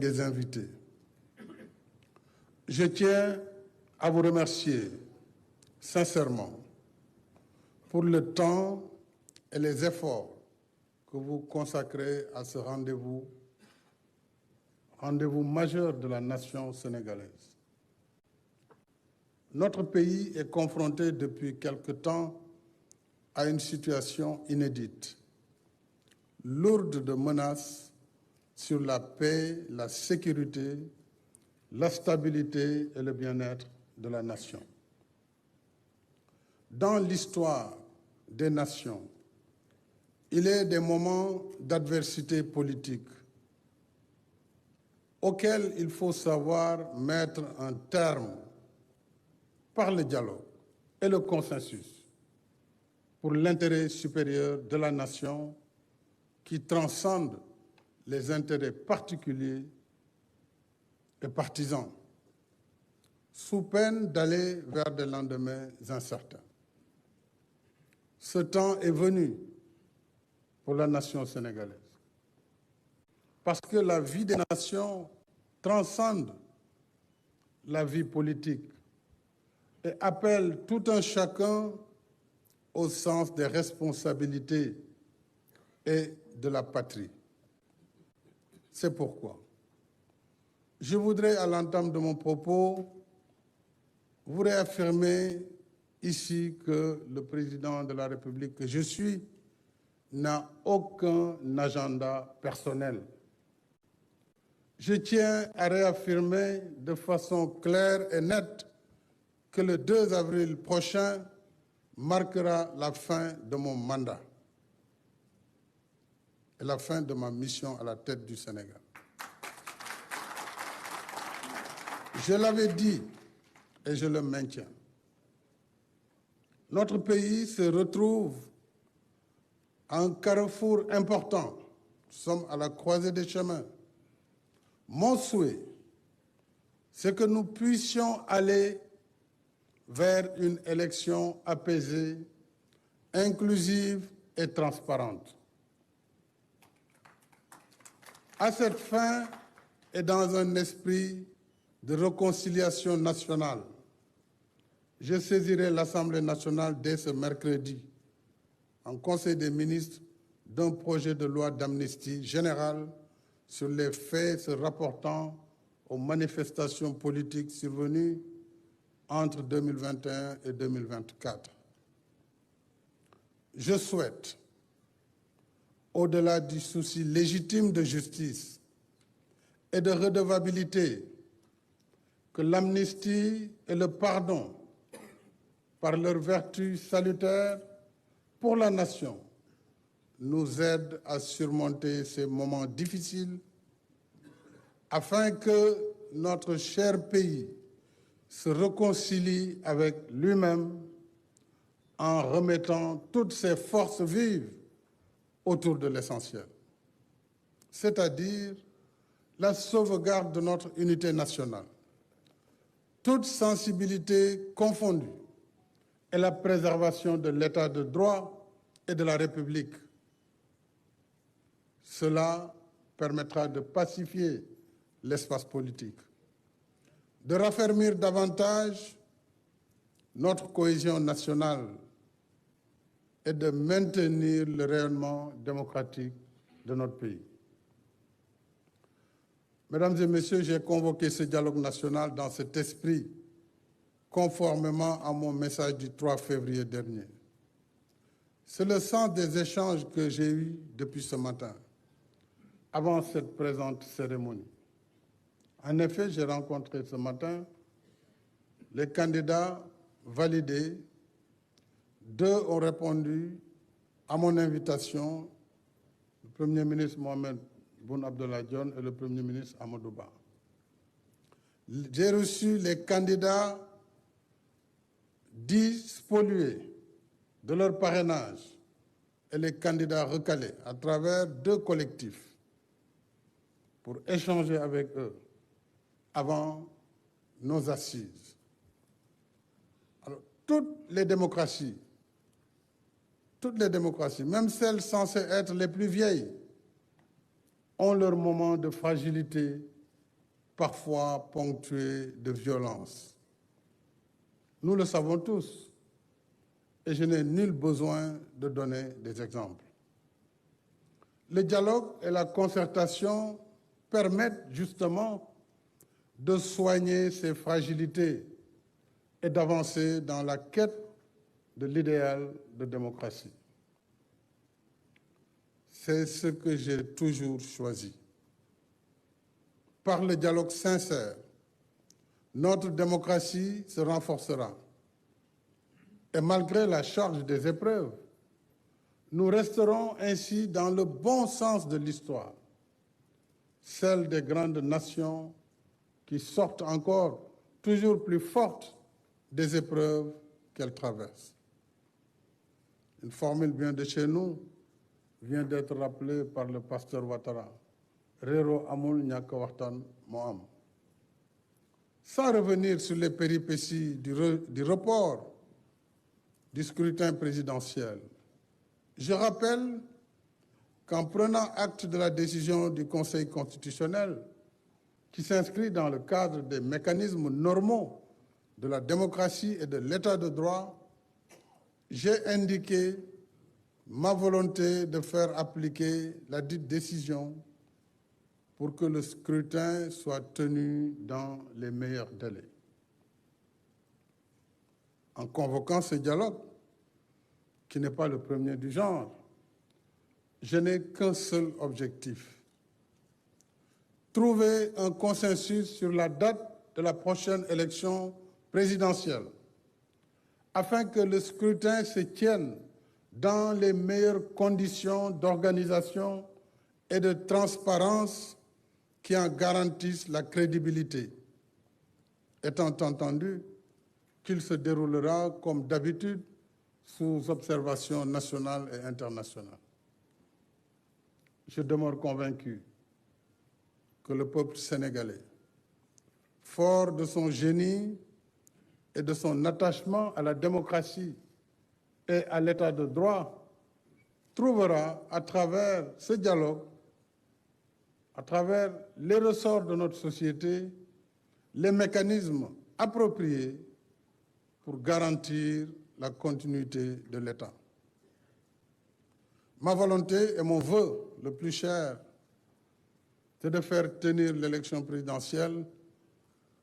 des invités. Je tiens à vous remercier sincèrement pour le temps et les efforts que vous consacrez à ce rendez-vous majeur de la nation sénégalaise. Notre pays est confronté depuis quelque temps à une situation inédite, lourde de menaces sur la paix, la sécurité, la stabilité et le bien-être de la nation. Dans l'histoire des nations, il est des moments d'adversité politique auxquels il faut savoir mettre un terme par le dialogue et le consensus pour l'intérêt supérieur de la nation qui transcende les intérêts particuliers et partisans, sous peine d'aller vers des lendemains incertains. Ce temps est venu pour la nation sénégalaise, parce que la vie des nations transcende la vie politique et appelle tout un chacun au sens des responsabilités et de la patrie. C'est pourquoi je voudrais, à l'entame de mon propos, vous réaffirmer ici que le président de la République que je suis n'a aucun agenda personnel. Je tiens à réaffirmer de façon claire et nette que le 2 avril prochain marquera la fin de mon mandat et la fin de ma mission à la tête du Sénégal. Je l'avais dit et je le maintiens. Notre pays se retrouve à un carrefour important. Nous sommes à la croisée des chemins. Mon souhait, c'est que nous puissions aller vers une élection apaisée, inclusive et transparente. À cette fin et dans un esprit de réconciliation nationale, je saisirai l'Assemblée nationale dès ce mercredi en Conseil des ministres d'un projet de loi d'amnistie générale sur les faits se rapportant aux manifestations politiques survenues entre 2021 et 2024. Je souhaite, au-delà du souci légitime de justice et de redevabilité, que l'amnistie et le pardon, par leur vertu salutaire pour la nation, nous aident à surmonter ces moments difficiles afin que notre cher pays se réconcilie avec lui-même en remettant toutes ses forces vives autour de l'essentiel, c'est-à-dire la sauvegarde de notre unité nationale, toute sensibilité confondue, et la préservation de l'état de droit et de la République. Cela permettra de pacifier l'espace politique, de raffermir davantage notre cohésion nationale et de maintenir le rayonnement démocratique de notre pays. Mesdames et Messieurs, j'ai convoqué ce dialogue national dans cet esprit, conformément à mon message du 3 février dernier. C'est le sens des échanges que j'ai eus depuis ce matin, avant cette présente cérémonie. En effet, j'ai rencontré ce matin les candidats validés. 2 ont répondu à mon invitation, le Premier ministre Mohamed Boun Abdallah Dionne et le Premier ministre Amadou Ba. J'ai reçu les candidats dits spoliés de leur parrainage et les candidats recalés à travers 2 collectifs pour échanger avec eux avant nos assises. Alors, toutes les démocraties, même celles censées être les plus vieilles, ont leur moment de fragilité parfois ponctué de violence. Nous le savons tous, et je n'ai nul besoin de donner des exemples. Le dialogue et la concertation permettent justement de soigner ces fragilités et d'avancer dans la quête de l'idéal de démocratie. C'est ce que j'ai toujours choisi. Par le dialogue sincère, notre démocratie se renforcera. Et malgré la charge des épreuves, nous resterons ainsi dans le bon sens de l'histoire, celle des grandes nations qui sortent encore toujours plus fortes des épreuves qu'elles traversent. Une formule bien de chez nous vient d'être rappelée par le pasteur Ouattara. Réro amul ñàkk waxtaan moo am. Sans revenir sur les péripéties du report du scrutin présidentiel, je rappelle qu'en prenant acte de la décision du Conseil constitutionnel, qui s'inscrit dans le cadre des mécanismes normaux de la démocratie et de l'état de droit, j'ai indiqué ma volonté de faire appliquer la dite décision pour que le scrutin soit tenu dans les meilleurs délais. En convoquant ce dialogue, qui n'est pas le premier du genre, je n'ai qu'un seul objectif: trouver un consensus sur la date de la prochaine élection présidentielle, afin que le scrutin se tienne dans les meilleures conditions d'organisation et de transparence qui en garantissent la crédibilité, étant entendu qu'il se déroulera comme d'habitude sous observation nationale et internationale. Je demeure convaincu que le peuple sénégalais, fort de son génie et de son attachement à la démocratie et à l'état de droit, trouvera à travers ce dialogue, à travers les ressorts de notre société, les mécanismes appropriés pour garantir la continuité de l'État. Ma volonté et mon vœu le plus cher, c'est de faire tenir l'élection présidentielle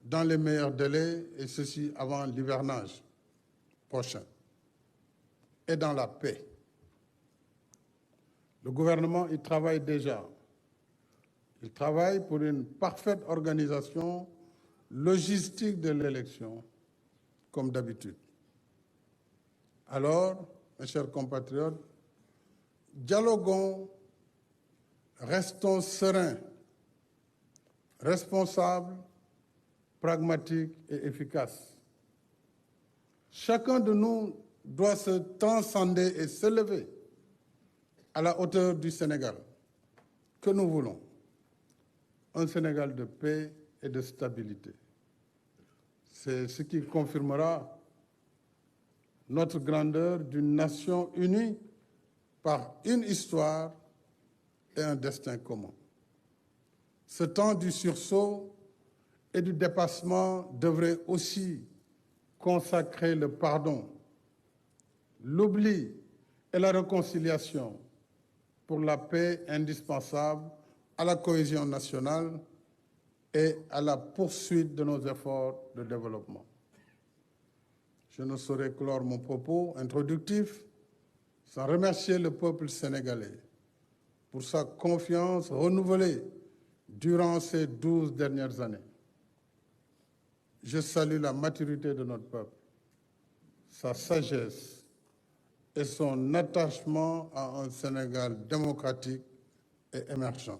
dans les meilleurs délais, et ceci avant l'hivernage prochain, et dans la paix. Le gouvernement y travaille déjà. Il travaille pour une parfaite organisation logistique de l'élection, comme d'habitude. Alors, mes chers compatriotes, dialoguons, restons sereins, responsables, pragmatiques et efficaces. Chacun de nous doit se transcender et s'élever à la hauteur du Sénégal que nous voulons. Un Sénégal de paix et de stabilité. C'est ce qui confirmera notre grandeur d'une nation unie par une histoire et un destin commun. Ce temps du sursaut et du dépassement devrait aussi consacrer le pardon, l'oubli et la réconciliation pour la paix indispensable à la cohésion nationale et à la poursuite de nos efforts de développement. Je ne saurais clore mon propos introductif sans remercier le peuple sénégalais pour sa confiance renouvelée durant ces 12 dernières années. Je salue la maturité de notre peuple, sa sagesse et son attachement à un Sénégal démocratique et émergent.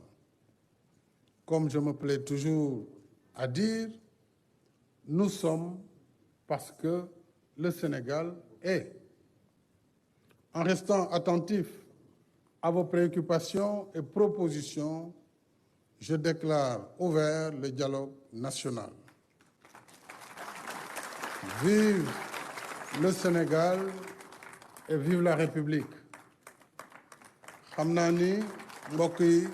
Comme je me plais toujours à dire, nous sommes parce que le Sénégal est. En restant attentif à vos préoccupations et propositions, je déclare ouvert le dialogue national. Vive le Sénégal et vive la République. xam naa ni mbokk yi